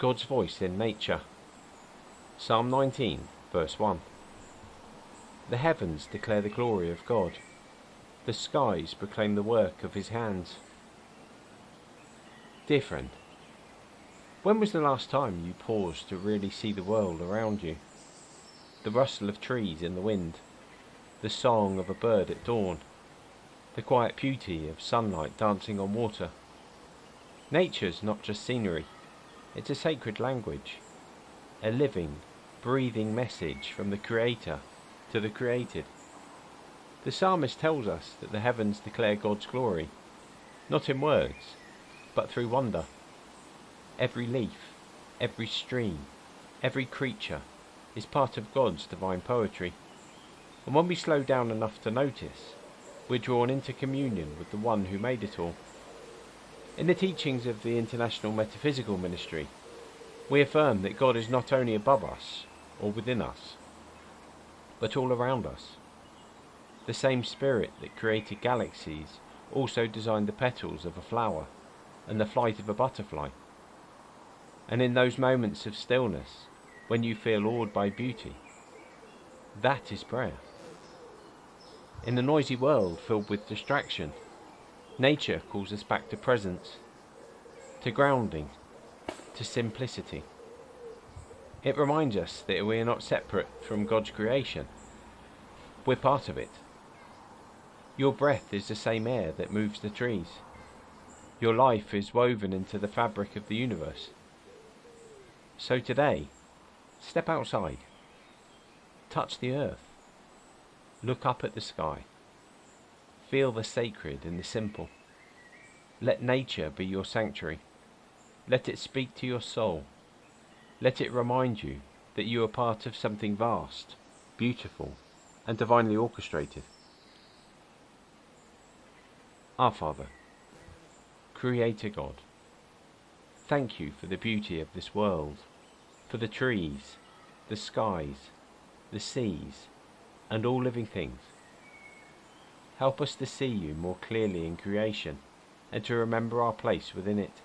God's voice in nature. Psalm 19, verse 1. The heavens declare the glory of God. The skies proclaim the work of his hands. Dear friend, when was the last time you paused to really see the world around you? The rustle of trees in the wind, the song of a bird at dawn, the quiet beauty of sunlight dancing on water. Nature's not just scenery, it's a sacred language, a living, breathing message from the Creator to the created. The psalmist tells us that the heavens declare God's glory, not in words, but through wonder. Every leaf, every stream, every creature is part of God's divine poetry. And when we slow down enough to notice, we're drawn into communion with the one who made it all. In the teachings of the International Metaphysical Ministry, we affirm that God is not only above us or within us, but all around us. The same Spirit that created galaxies also designed the petals of a flower and the flight of a butterfly. And in those moments of stillness, when you feel awed by beauty, that is prayer. In a noisy world filled with distraction, nature calls us back to presence, to grounding, to simplicity. It reminds us that we are not separate from God's creation. We're part of it. Your breath is the same air that moves the trees. Your life is woven into the fabric of the universe. So today, step outside, touch the earth, look up at the sky, feel the sacred in the simple. Let nature be your sanctuary. Let it speak to your soul. Let it remind you that you are part of something vast, beautiful, and divinely orchestrated. Our Father, Creator God, thank you for the beauty of this world, for the trees, the skies, the seas, and all living things. Help us to see you more clearly in creation and to remember our place within it.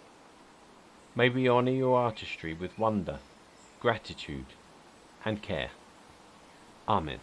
May we honour your artistry with wonder, gratitude, and care. Amen.